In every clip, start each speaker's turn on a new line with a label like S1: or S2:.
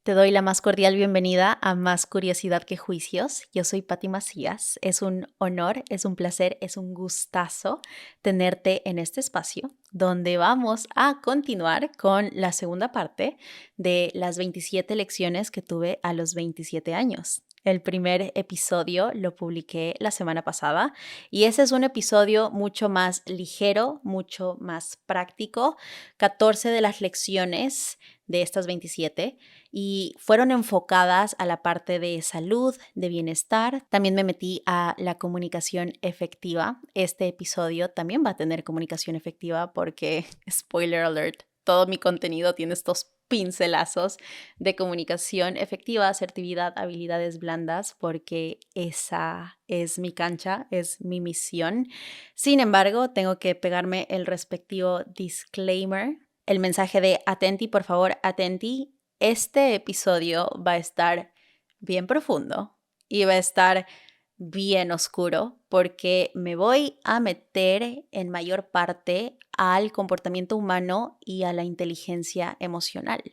S1: Te doy la más cordial bienvenida a Más Curiosidad que Juicios. Yo soy Patti Macías. Es un honor, es un placer, es un gustazo tenerte en este espacio donde vamos a continuar con la segunda parte de las 27 lecciones que tuve a los 27 años. El primer episodio lo publiqué la semana pasada y ese es un episodio mucho más ligero, mucho más práctico. 14 de las lecciones de estas 27 y fueron enfocadas a la parte de salud, de bienestar. También me metí a la comunicación efectiva. Este episodio también va a tener comunicación efectiva porque, spoiler alert, todo mi contenido tiene estos pincelazos de comunicación efectiva, asertividad, habilidades blandas, porque esa es mi cancha, es mi misión. Sin embargo, tengo que pegarme el respectivo disclaimer, el mensaje de atenti, por favor, atenti. Este episodio va a estar bien profundo y va a estar bien oscuro porque me voy a meter en mayor parte al comportamiento humano y a la inteligencia emocional.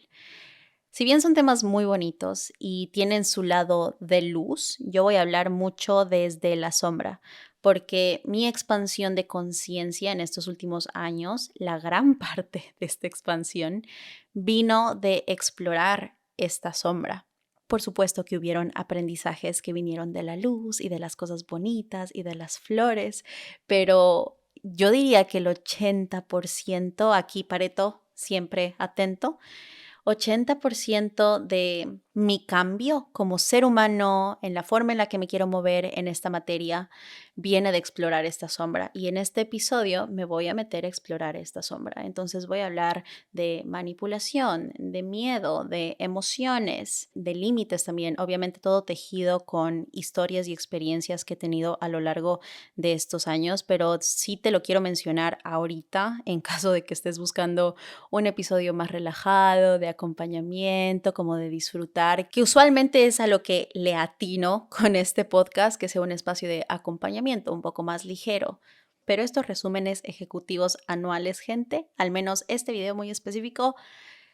S1: Si bien son temas muy bonitos y tienen su lado de luz, yo voy a hablar mucho desde la sombra, porque mi expansión de conciencia en estos últimos años, la gran parte de esta expansión, vino de explorar esta sombra. Por supuesto que hubieron aprendizajes que vinieron de la luz y de las cosas bonitas y de las flores, pero yo diría que el 80%, aquí Pareto, siempre atento, 80% de mi cambio como ser humano, en la forma en la que me quiero mover en esta materia, viene de explorar esta sombra. Y en este episodio me voy a meter a explorar esta sombra. Entonces voy a hablar de manipulación, de miedo, de emociones, de límites también. Obviamente todo tejido con historias y experiencias que he tenido a lo largo de estos años, pero sí te lo quiero mencionar ahorita en caso de que estés buscando un episodio más relajado, de acompañamiento, como de disfrutar, que usualmente es a lo que le atino con este podcast, que sea un espacio de acompañamiento un poco más ligero. Pero estos resúmenes ejecutivos anuales, gente, al menos este video muy específico,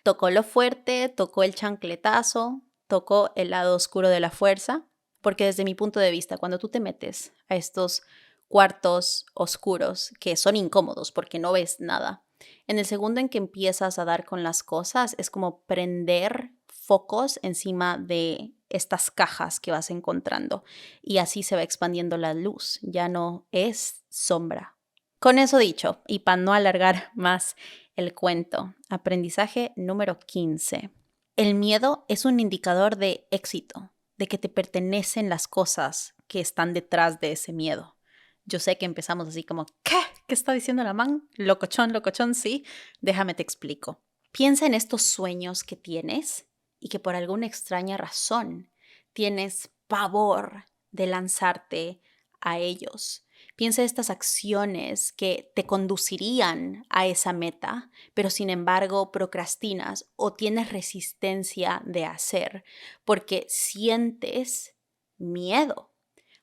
S1: tocó lo fuerte, tocó el chancletazo, tocó el lado oscuro de la fuerza, porque desde mi punto de vista, cuando tú te metes a estos cuartos oscuros que son incómodos porque no ves nada, en el segundo en que empiezas a dar con las cosas, es como prender focos encima de estas cajas que vas encontrando y así se va expandiendo la luz, ya no es sombra. Con eso dicho, y para no alargar más el cuento, aprendizaje número 15. El miedo es un indicador de éxito, de que te pertenecen las cosas que están detrás de ese miedo. Yo sé que empezamos así como, ¿qué? ¿Qué está diciendo la man? Locochón, sí. Déjame te explico. Piensa en estos sueños que tienes y que por alguna extraña razón tienes pavor de lanzarte a ellos. Piensa en estas acciones que te conducirían a esa meta, pero sin embargo procrastinas o tienes resistencia de hacer porque sientes miedo.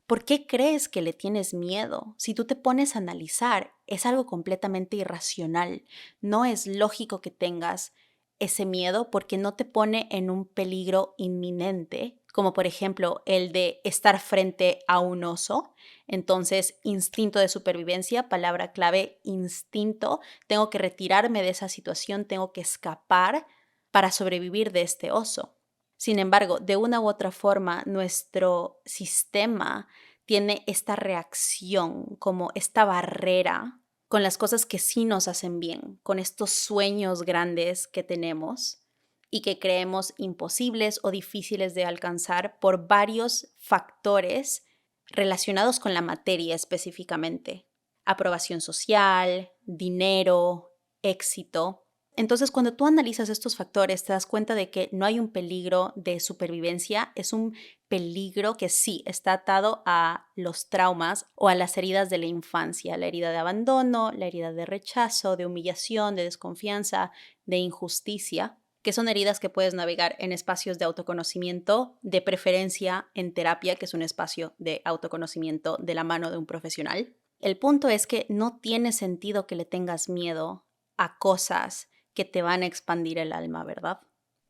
S1: ¿Por qué crees que le tienes miedo? Si tú te pones a analizar, es algo completamente irracional. No es lógico que tengas ese miedo porque no te pone en un peligro inminente, como por ejemplo el de estar frente a un oso. Entonces, instinto de supervivencia, palabra clave, instinto. Tengo que retirarme de esa situación, tengo que escapar para sobrevivir de este oso. Sin embargo, de una u otra forma, nuestro sistema tiene esta reacción, como esta barrera con las cosas que sí nos hacen bien, con estos sueños grandes que tenemos y que creemos imposibles o difíciles de alcanzar por varios factores relacionados con la materia específicamente. Aprobación social, dinero, éxito. Entonces, cuando tú analizas estos factores, te das cuenta de que no hay un peligro de supervivencia, es un peligro que sí está atado a los traumas o a las heridas de la infancia, la herida de abandono, la herida de rechazo, de humillación, de desconfianza, de injusticia, que son heridas que puedes navegar en espacios de autoconocimiento, de preferencia en terapia, que es un espacio de autoconocimiento de la mano de un profesional. El punto es que no tiene sentido que le tengas miedo a cosas que te van a expandir el alma, ¿verdad?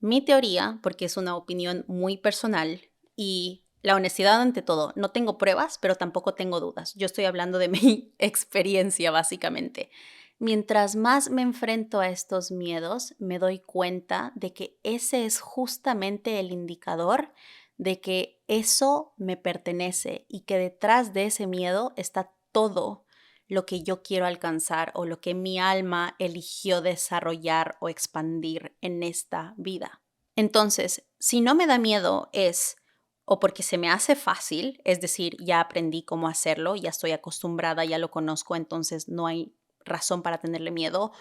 S1: Mi teoría, porque es una opinión muy personal y la honestidad ante todo, no tengo pruebas, pero tampoco tengo dudas. Yo estoy hablando de mi experiencia, básicamente. Mientras más me enfrento a estos miedos, me doy cuenta de que ese es justamente el indicador de que eso me pertenece y que detrás de ese miedo está todo lo que yo quiero alcanzar o lo que mi alma eligió desarrollar o expandir en esta vida. Entonces, si no me da miedo es o porque se me hace fácil, es decir, ya aprendí cómo hacerlo, ya estoy acostumbrada, ya lo conozco, entonces no hay razón para tenerle miedo,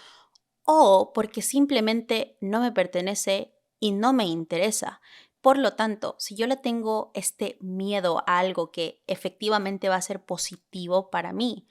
S1: o porque simplemente no me pertenece y no me interesa. Por lo tanto, si yo le tengo este miedo a algo que efectivamente va a ser positivo para mí,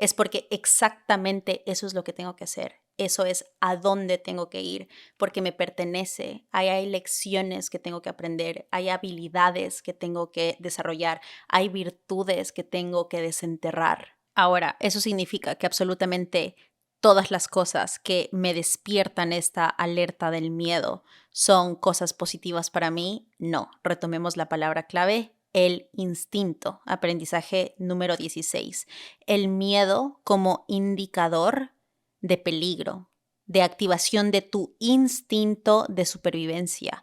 S1: es porque exactamente eso es lo que tengo que hacer. Eso es a dónde tengo que ir, porque me pertenece. Ahí hay lecciones que tengo que aprender, hay habilidades que tengo que desarrollar, hay virtudes que tengo que desenterrar. Ahora, ¿eso significa que absolutamente todas las cosas que me despiertan esta alerta del miedo son cosas positivas para mí? No. Retomemos la palabra clave, el instinto. Aprendizaje número 16. El miedo como indicador de peligro, de activación de tu instinto de supervivencia.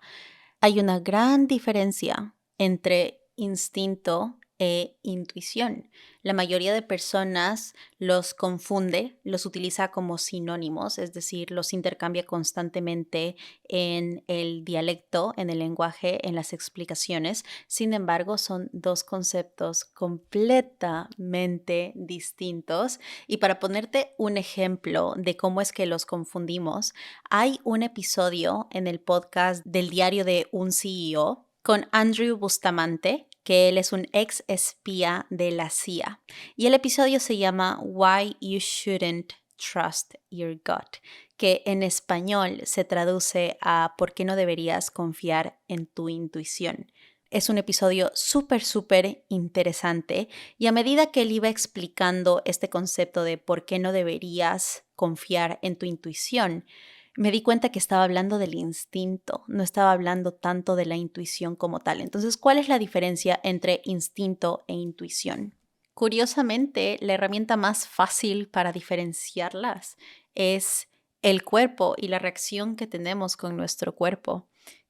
S1: Hay una gran diferencia entre instinto e intuición. La mayoría de personas los confunde, los utiliza como sinónimos, es decir, los intercambia constantemente en el dialecto, en el lenguaje, en las explicaciones. Sin embargo, son dos conceptos completamente distintos. Y para ponerte un ejemplo de cómo es que los confundimos, hay un episodio en el podcast del diario de un CEO con Andrew Bustamante, que él es un ex espía de la CIA. Y el episodio se llama Why You Shouldn't Trust Your Gut, que en español se traduce a ¿por qué no deberías confiar en tu intuición? Es un episodio súper interesante y a medida que él iba explicando este concepto de por qué no deberías confiar en tu intuición, me di cuenta que estaba hablando del instinto, no estaba hablando tanto de la intuición como tal. Entonces, ¿cuál es la diferencia entre instinto e intuición? Curiosamente, la herramienta más fácil para diferenciarlas es el cuerpo y la reacción que tenemos con nuestro cuerpo.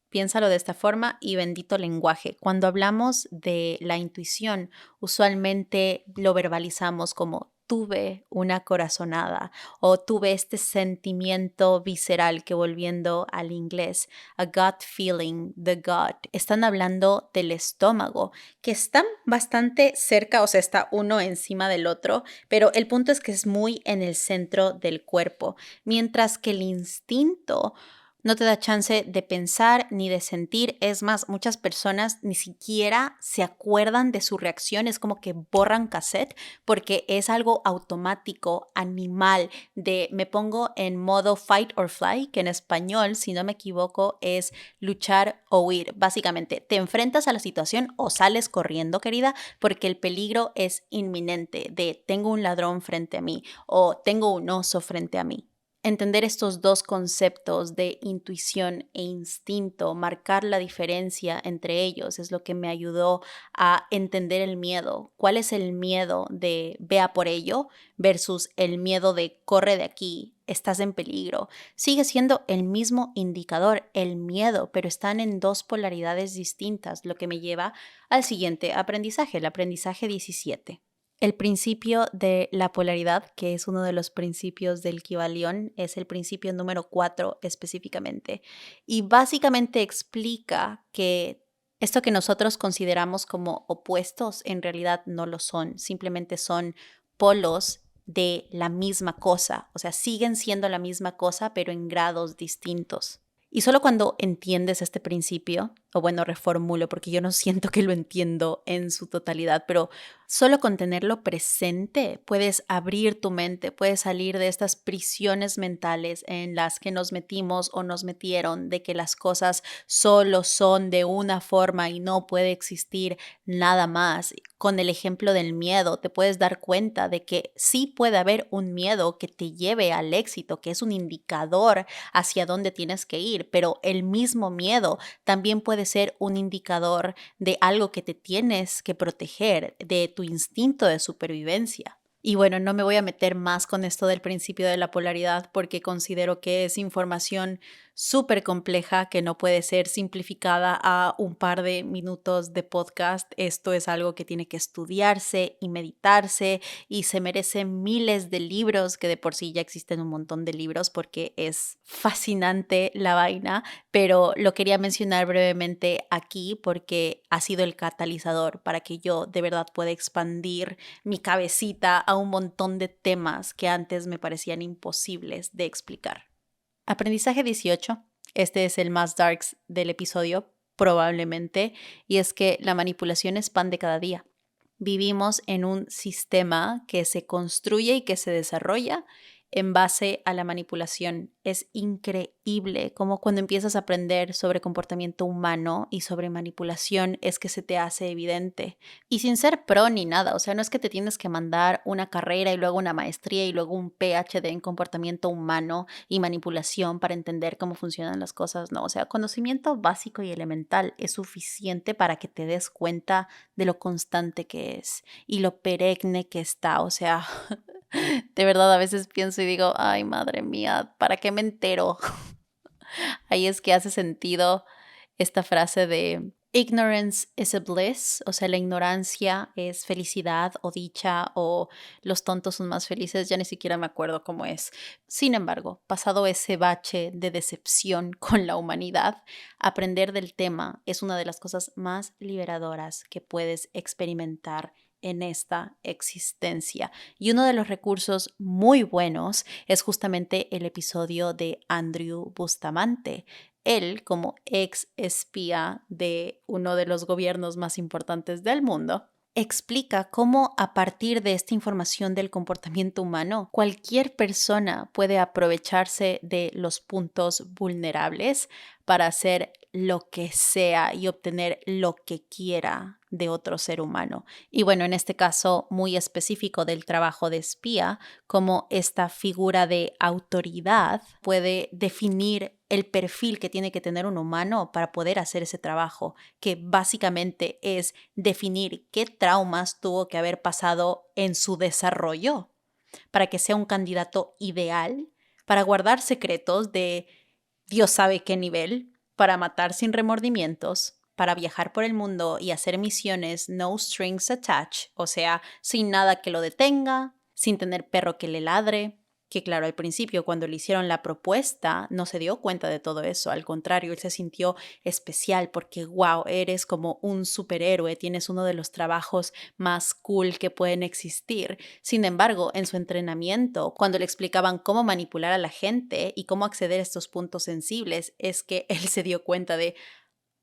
S1: Piénsalo de esta forma y bendito lenguaje. Cuando hablamos de la intuición, usualmente lo verbalizamos como tuve una corazonada o tuve este sentimiento visceral que volviendo al inglés, a gut feeling, the gut, están hablando del estómago, que están bastante cerca, o sea, está uno encima del otro, pero el punto es que es muy en el centro del cuerpo, mientras que el instinto no te da chance de pensar ni de sentir. Es más, muchas personas ni siquiera se acuerdan de su reacción. Es como que borran cassette porque es algo automático, animal, de me pongo en modo fight or fly, que en español, si no me equivoco, es luchar o huir. Básicamente, te enfrentas a la situación o sales corriendo, querida, porque el peligro es inminente de tengo un ladrón frente a mí o tengo un oso frente a mí. Entender estos dos conceptos de intuición e instinto, marcar la diferencia entre ellos, es lo que me ayudó a entender el miedo. ¿Cuál es el miedo de vea por ello versus el miedo de corre de aquí, estás en peligro? Sigue siendo el mismo indicador, el miedo, pero están en dos polaridades distintas, lo que me lleva al siguiente aprendizaje, el aprendizaje 17. El principio de la polaridad, que es uno de los principios del Kybalión, es el principio número 4 específicamente. Y básicamente explica que esto que nosotros consideramos como opuestos en realidad no lo son, simplemente son polos de la misma cosa, o sea, siguen siendo la misma cosa, pero en grados distintos. Y solo cuando entiendes este principio, o bueno, reformulo porque yo no siento que lo entiendo en su totalidad, pero solo con tenerlo presente puedes abrir tu mente, puedes salir de estas prisiones mentales en las que nos metimos o nos metieron, de que las cosas solo son de una forma y no puede existir nada más. Con el ejemplo del miedo, te puedes dar cuenta de que sí puede haber un miedo que te lleve al éxito, que es un indicador hacia dónde tienes que ir, pero el mismo miedo también puede ser un indicador de algo que te tienes que proteger, de tu instinto de supervivencia. Y bueno, no me voy a meter más con esto del principio de la polaridad porque considero que es información súper compleja que no puede ser simplificada a un par de minutos de podcast. Esto es algo que tiene que estudiarse y meditarse y se merece miles de libros, que de por sí ya existen un montón de libros porque es fascinante la vaina, pero lo quería mencionar brevemente aquí porque ha sido el catalizador para que yo de verdad pueda expandir mi cabecita a un montón de temas que antes me parecían imposibles de explicar. Aprendizaje 18. Este es el más darks del episodio, probablemente, y es que la manipulación es pan de cada día. Vivimos en un sistema que se construye y que se desarrolla en base a la manipulación. Es increíble cómo cuando empiezas a aprender sobre comportamiento humano y sobre manipulación es que se te hace evidente. Y sin ser pro ni nada, o sea, no es que te tienes que mandar una carrera y luego una maestría y luego un PhD en comportamiento humano y manipulación para entender cómo funcionan las cosas, no, o sea, conocimiento básico y elemental es suficiente para que te des cuenta de lo constante que es y lo perenne que está, o sea, de verdad a veces pienso y digo, ay, madre mía, ¿para qué me entero? Ahí es que hace sentido esta frase de ignorance is a bliss, o sea, la ignorancia es felicidad o dicha o los tontos son más felices, ya ni siquiera me acuerdo cómo es. Sin embargo, pasado ese bache de decepción con la humanidad, aprender del tema es una de las cosas más liberadoras que puedes experimentar en esta existencia. Y uno de los recursos muy buenos es justamente el episodio de Andrew Bustamante. Él, como ex espía de uno de los gobiernos más importantes del mundo, explica cómo a partir de esta información del comportamiento humano, cualquier persona puede aprovecharse de los puntos vulnerables para hacer lo que sea y obtener lo que quiera de otro ser humano. Y bueno, en este caso muy específico del trabajo de espía, cómo esta figura de autoridad puede definir el perfil que tiene que tener un humano para poder hacer ese trabajo, que básicamente es definir qué traumas tuvo que haber pasado en su desarrollo para que sea un candidato ideal, para guardar secretos de Dios sabe qué nivel, para matar sin remordimientos, para viajar por el mundo y hacer misiones no strings attached, o sea, sin nada que lo detenga, sin tener perro que le ladre, que claro, al principio cuando le hicieron la propuesta no se dio cuenta de todo eso, al contrario, él se sintió especial porque wow, eres como un superhéroe, tienes uno de los trabajos más cool que pueden existir. Sin embargo, en su entrenamiento, cuando le explicaban cómo manipular a la gente y cómo acceder a estos puntos sensibles, es que él se dio cuenta de,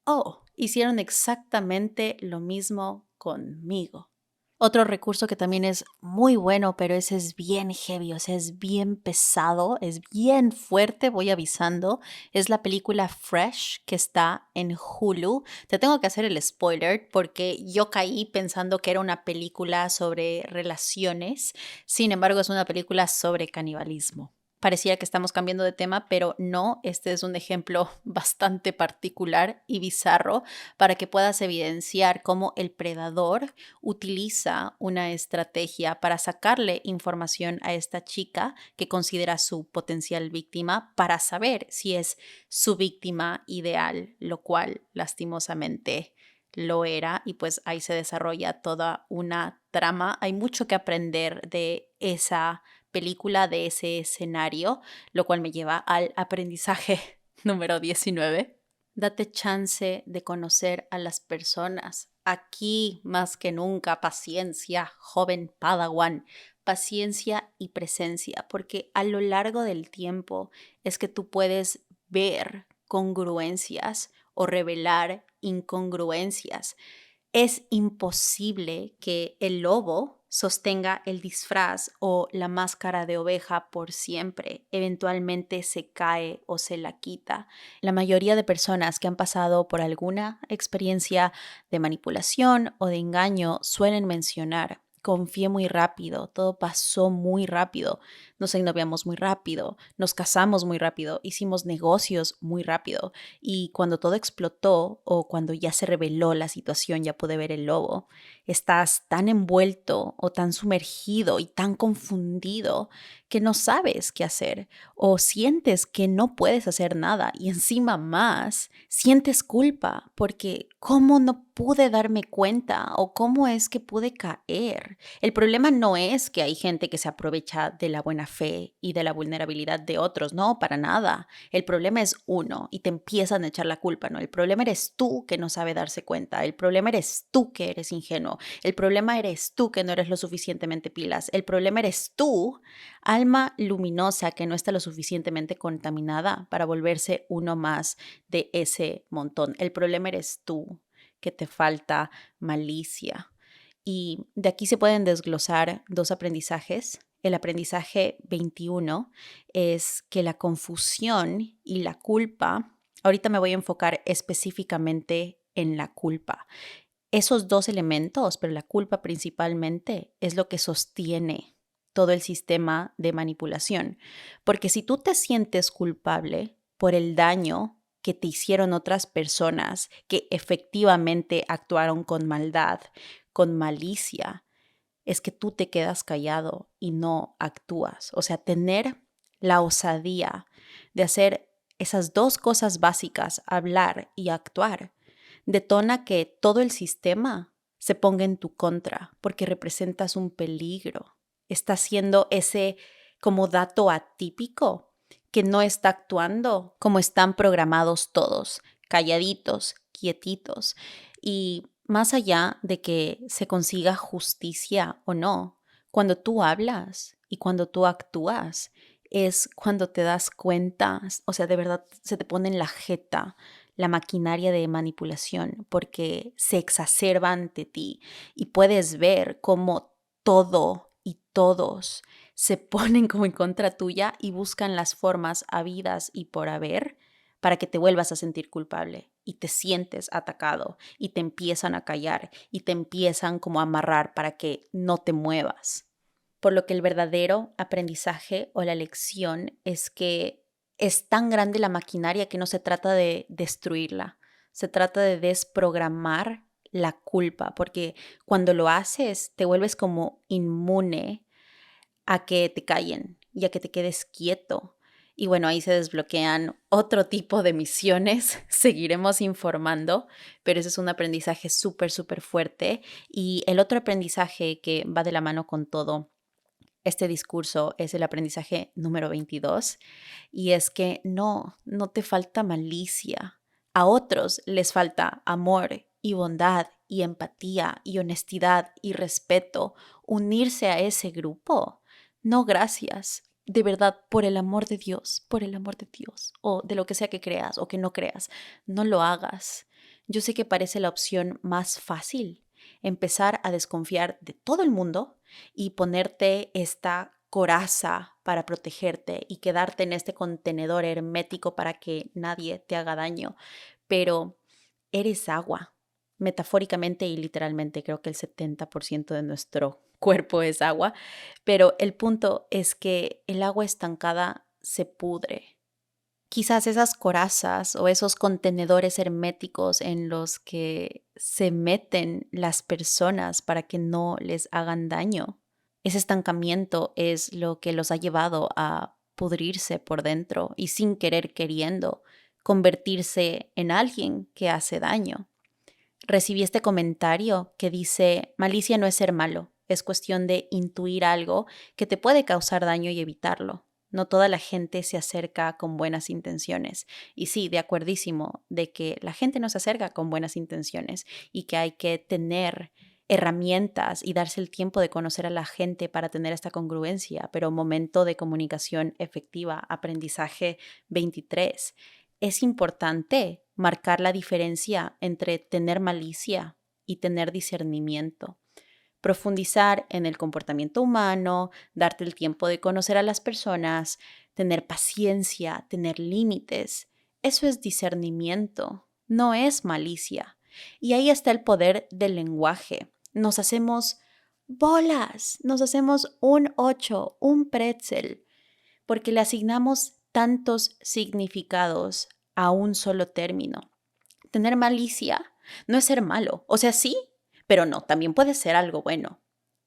S1: oh, hicieron exactamente lo mismo conmigo. Otro recurso que también es muy bueno, pero ese es bien heavy, o sea, es bien pesado, es bien fuerte, voy avisando, es la película Fresh que está en Hulu. Te tengo que hacer el spoiler porque yo caí pensando que era una película sobre relaciones, sin embargo es una película sobre canibalismo. Pareciera que estamos cambiando de tema, pero no, este es un ejemplo bastante particular y bizarro para que puedas evidenciar cómo el predador utiliza una estrategia para sacarle información a esta chica que considera su potencial víctima para saber si es su víctima ideal, lo cual lastimosamente lo era y pues ahí se desarrolla toda una trama. Hay mucho que aprender de esa película, de ese escenario, lo cual me lleva al aprendizaje número 19. Date chance de conocer a las personas. Aquí, más que nunca, paciencia, joven Padawan, paciencia y presencia, porque a lo largo del tiempo es que tú puedes ver congruencias o revelar incongruencias. Es imposible que el lobo sostenga el disfraz o la máscara de oveja por siempre. Eventualmente se cae o se la quita. La mayoría de personas que han pasado por alguna experiencia de manipulación o de engaño suelen mencionar: confié muy rápido, todo pasó muy rápido, nos ennoviamos muy rápido, nos casamos muy rápido, hicimos negocios muy rápido. Y cuando todo explotó o cuando ya se reveló la situación, ya pude ver el lobo, estás tan envuelto o tan sumergido y tan confundido que no sabes qué hacer o sientes que no puedes hacer nada y encima más sientes culpa porque ¿cómo no pude darme cuenta o cómo es que pude caer? El problema no es que hay gente que se aprovecha de la buena fe y de la vulnerabilidad de otros, no, para nada. El problema es uno y te empiezan a echar la culpa, ¿no? El problema eres tú que no sabe darse cuenta, el problema eres tú que eres ingenuo, el problema eres tú que no eres lo suficientemente pilas, el problema eres tú, alma luminosa que no está lo suficientemente contaminada para volverse uno más de ese montón. El problema eres tú que te falta malicia. Y de aquí se pueden desglosar dos aprendizajes. El aprendizaje 21 es que la confusión y la culpa, ahorita me voy a enfocar específicamente en la culpa. Esos dos elementos, pero la culpa principalmente, es lo que sostiene todo el sistema de manipulación. Porque si tú te sientes culpable por el daño que te hicieron otras personas que efectivamente actuaron con maldad, con malicia, es que tú te quedas callado y no actúas. O sea, tener la osadía de hacer esas dos cosas básicas, hablar y actuar, detona que todo el sistema se ponga en tu contra porque representas un peligro. Estás siendo ese como dato atípico que no está actuando como están programados todos, calladitos, quietitos. Y más allá de que se consiga justicia o no, cuando tú hablas y cuando tú actúas, es cuando te das cuenta, o sea, de verdad se te pone en la jeta la maquinaria de manipulación porque se exacerba ante ti y puedes ver cómo todo y todos se ponen como en contra tuya y buscan las formas habidas y por haber para que te vuelvas a sentir culpable y te sientes atacado y te empiezan a callar y te empiezan como a amarrar para que no te muevas. Por lo que el verdadero aprendizaje o la lección es que es tan grande la maquinaria que no se trata de destruirla, se trata de desprogramar la culpa, porque cuando lo haces te vuelves como inmune a que te callen y a que te quedes quieto. Y bueno, ahí se desbloquean otro tipo de misiones, seguiremos informando, pero ese es un aprendizaje súper, súper fuerte. Y el otro aprendizaje que va de la mano con todo este discurso es el aprendizaje número 22 y es que no te falta malicia. A otros les falta amor y bondad y empatía y honestidad y respeto. Unirse a ese grupo. No, gracias. De verdad, por el amor de Dios, o de lo que sea que creas o que no creas, no lo hagas. Yo sé que parece la opción más fácil, empezar a desconfiar de todo el mundo y ponerte esta coraza para protegerte y quedarte en este contenedor hermético para que nadie te haga daño. Pero eres agua, metafóricamente y literalmente. Creo que el 70% de nuestro cuerpo es agua, pero el punto es que el agua estancada se pudre. Quizás esas corazas o esos contenedores herméticos en los que se meten las personas para que no les hagan daño. Ese estancamiento es lo que los ha llevado a pudrirse por dentro y sin querer queriendo convertirse en alguien que hace daño. Recibí este comentario que dice: malicia no es ser malo, es cuestión de intuir algo que te puede causar daño y evitarlo. No toda la gente se acerca con buenas intenciones. Y sí, de acuerdísimo de que la gente no se acerca con buenas intenciones y que hay que tener herramientas y darse el tiempo de conocer a la gente para tener esta congruencia, pero momento de comunicación efectiva, aprendizaje 23. Es importante marcar la diferencia entre tener malicia y tener discernimiento. Profundizar en el comportamiento humano, darte el tiempo de conocer a las personas, tener paciencia, tener límites. Eso es discernimiento, no es malicia. Y ahí está el poder del lenguaje. Nos hacemos bolas, nos hacemos un 8, un pretzel, porque le asignamos tantos significados a un solo término. Tener malicia no es ser malo, o sea, sí, pero no, también puede ser algo bueno.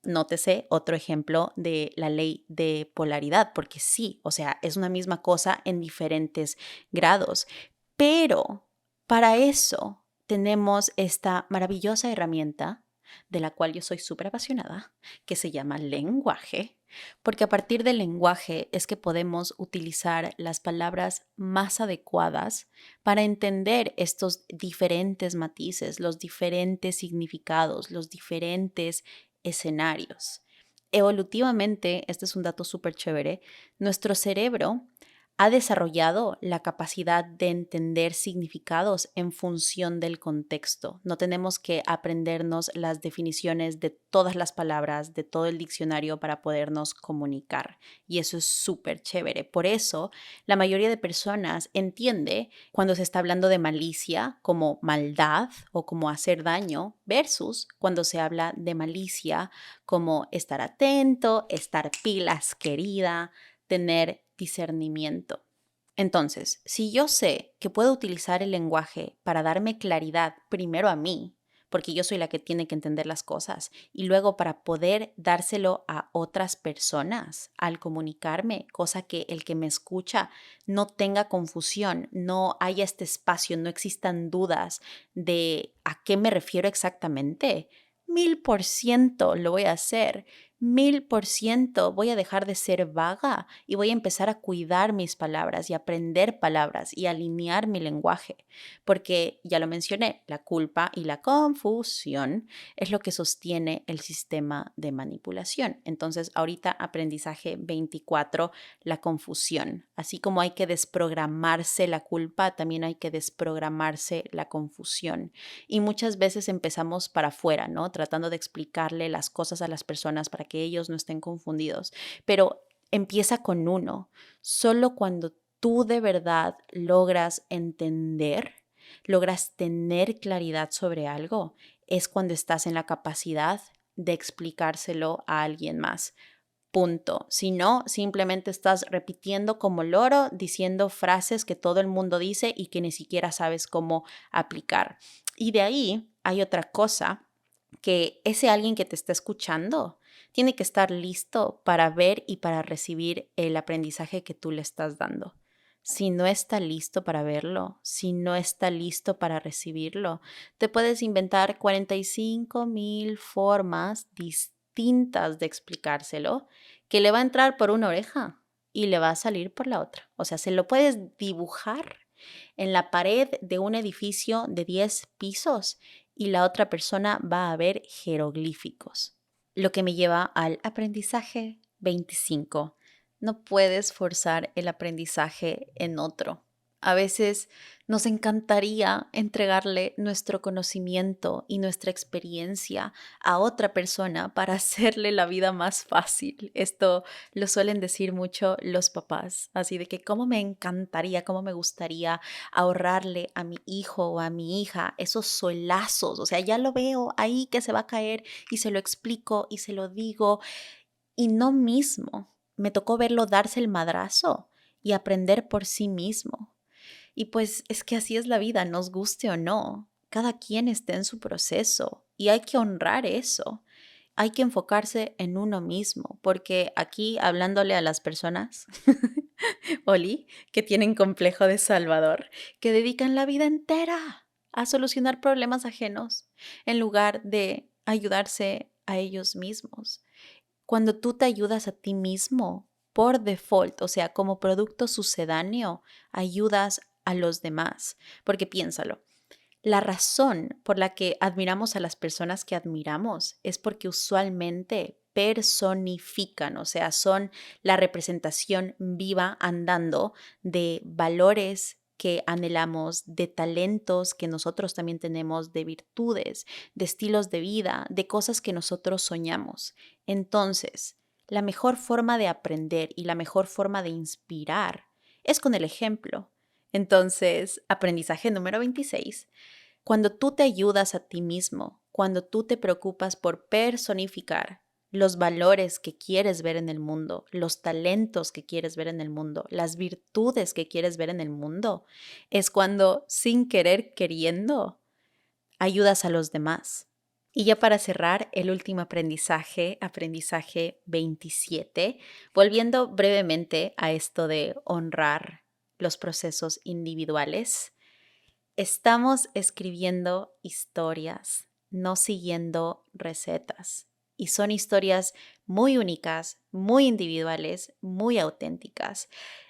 S1: Nótese otro ejemplo de la ley de polaridad, porque sí, o sea, es una misma cosa en diferentes grados, pero para eso tenemos esta maravillosa herramienta de la cual yo soy súper apasionada, que se llama lenguaje, porque a partir del lenguaje es que podemos utilizar las palabras más adecuadas para entender estos diferentes matices, los diferentes significados, los diferentes escenarios. Evolutivamente, este es un dato súper chévere, nuestro cerebro ha desarrollado la capacidad de entender significados en función del contexto. No tenemos que aprendernos las definiciones de todas las palabras, de todo el diccionario para podernos comunicar. Y eso es súper chévere. Por eso, la mayoría de personas entiende cuando se está hablando de malicia como maldad o como hacer daño versus cuando se habla de malicia como estar atento, estar pilas, querida, tener discernimiento. Entonces, si yo sé que puedo utilizar el lenguaje para darme claridad primero a mí, porque yo soy la que tiene que entender las cosas, y luego para poder dárselo a otras personas al comunicarme, cosa que el que me escucha no tenga confusión, no haya este espacio, no existan dudas de a qué me refiero exactamente, 1000% lo voy a hacer. 1000% voy a dejar de ser vaga y voy a empezar a cuidar mis palabras y aprender palabras y alinear mi lenguaje. Porque ya lo mencioné, la culpa y la confusión es lo que sostiene el sistema de manipulación. Entonces, ahorita aprendizaje 24, la confusión. Así como hay que desprogramarse la culpa, también hay que desprogramarse la confusión. Y muchas veces empezamos para afuera, ¿no? Tratando de explicarle las cosas a las personas para que ellos no estén confundidos. Pero empieza con uno. Solo cuando tú de verdad logras entender, logras tener claridad sobre algo, es cuando estás en la capacidad de explicárselo a alguien más. Punto. Si no, simplemente estás repitiendo como loro, diciendo frases que todo el mundo dice y que ni siquiera sabes cómo aplicar. Y de ahí hay otra cosa, que ese alguien que te está escuchando tiene que estar listo para ver y para recibir el aprendizaje que tú le estás dando. Si no está listo para verlo, si no está listo para recibirlo, te puedes inventar 45,000 formas distintas de explicárselo que le va a entrar por una oreja y le va a salir por la otra. O sea, se lo puedes dibujar en la pared de un edificio de 10 pisos y la otra persona va a ver jeroglíficos. Lo que me lleva al aprendizaje 25. No puedes forzar el aprendizaje en otro. A veces nos encantaría entregarle nuestro conocimiento y nuestra experiencia a otra persona para hacerle la vida más fácil. Esto lo suelen decir mucho los papás, así de que cómo me encantaría, cómo me gustaría ahorrarle a mi hijo o a mi hija esos solazos. O sea, ya lo veo ahí que se va a caer y se lo explico y se lo digo. Y no mismo. Me tocó verlo darse el madrazo y aprender por sí mismo. Y pues es que así es la vida, nos guste o no. Cada quien está en su proceso y hay que honrar eso. Hay que enfocarse en uno mismo, porque aquí hablándole a las personas, Oli, que tienen complejo de Salvador, que dedican la vida entera a solucionar problemas ajenos en lugar de ayudarse a ellos mismos. Cuando tú te ayudas a ti mismo, por default, o sea, como producto sucedáneo, ayudas a los demás. Porque piénsalo, la razón por la que admiramos a las personas que admiramos es porque usualmente personifican, o sea, son la representación viva andando de valores que anhelamos, de talentos que nosotros también tenemos, de virtudes, de estilos de vida, de cosas que nosotros soñamos. Entonces, la mejor forma de aprender y la mejor forma de inspirar es con el ejemplo. Entonces, aprendizaje número 26. Cuando tú te ayudas a ti mismo, cuando tú te preocupas por personificar los valores que quieres ver en el mundo, los talentos que quieres ver en el mundo, las virtudes que quieres ver en el mundo, es cuando, sin querer queriendo, ayudas a los demás. Y ya para cerrar, el último aprendizaje, aprendizaje 27, volviendo brevemente a esto de honrar los procesos individuales. Estamos escribiendo historias, no siguiendo recetas. Y son historias muy únicas, muy individuales, muy auténticas.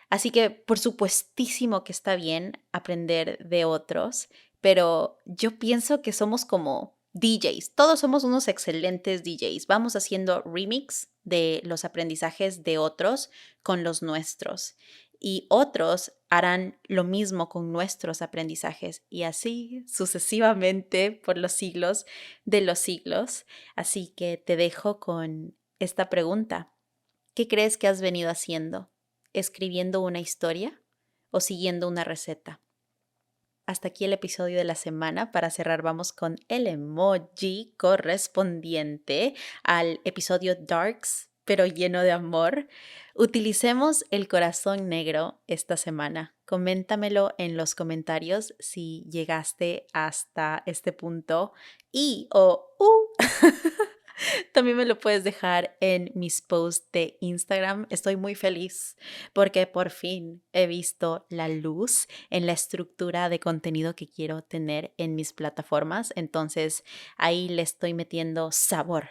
S1: Así que por supuestísimo que está bien aprender de otros, pero yo pienso que somos como DJs. Todos somos unos excelentes DJs. Vamos haciendo remix de los aprendizajes de otros con los nuestros y otros harán lo mismo con nuestros aprendizajes y así sucesivamente por los siglos de los siglos. Así que te dejo con esta pregunta. ¿Qué crees que has venido haciendo? ¿Escribiendo una historia o siguiendo una receta? Hasta aquí el episodio de la semana. Para cerrar, vamos con el emoji correspondiente al episodio Darks, pero lleno de amor. Utilicemos el corazón negro esta semana. Coméntamelo en los comentarios si llegaste hasta este punto y también me lo puedes dejar en mis posts de Instagram. Estoy muy feliz porque por fin he visto la luz en la estructura de contenido que quiero tener en mis plataformas. Entonces ahí le estoy metiendo sabor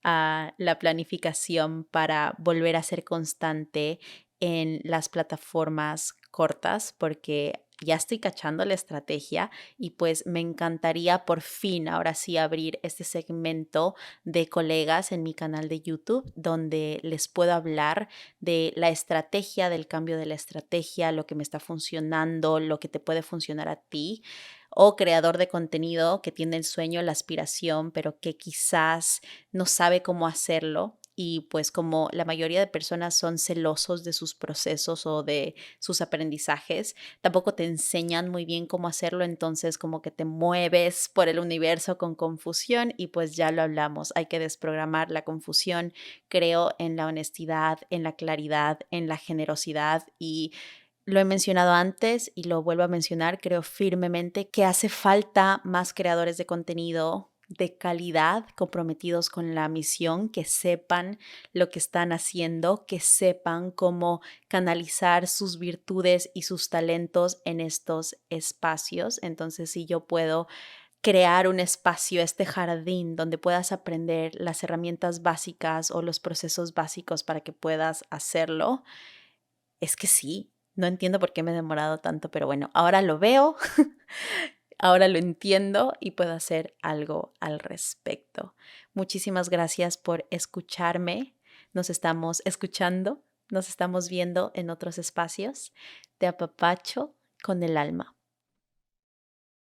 S1: a la planificación para volver a ser constante en las plataformas cortas porque ya estoy cachando la estrategia y pues me encantaría por fin ahora sí abrir este segmento de colegas en mi canal de YouTube donde les puedo hablar de la estrategia, del cambio de la estrategia, lo que me está funcionando, lo que te puede funcionar a ti o creador de contenido que tiene el sueño, la aspiración, pero que quizás no sabe cómo hacerlo. Y pues como la mayoría de personas son celosos de sus procesos o de sus aprendizajes, tampoco te enseñan muy bien cómo hacerlo, entonces como que te mueves por el universo con confusión y pues ya lo hablamos, hay que desprogramar la confusión. Creo en la honestidad, en la claridad, en la generosidad y lo he mencionado antes y lo vuelvo a mencionar, creo firmemente que hace falta más creadores de contenido de calidad comprometidos con la misión, que sepan lo que están haciendo, que sepan cómo canalizar sus virtudes y sus talentos en estos espacios. Entonces, si yo puedo crear un espacio, este jardín donde puedas aprender las herramientas básicas o los procesos básicos para que puedas hacerlo, es que sí, no entiendo por qué me he demorado tanto, pero bueno, ahora lo veo, ahora lo entiendo y puedo hacer algo al respecto. Muchísimas gracias por escucharme. Nos estamos escuchando, nos estamos viendo en otros espacios. Te apapacho con el alma.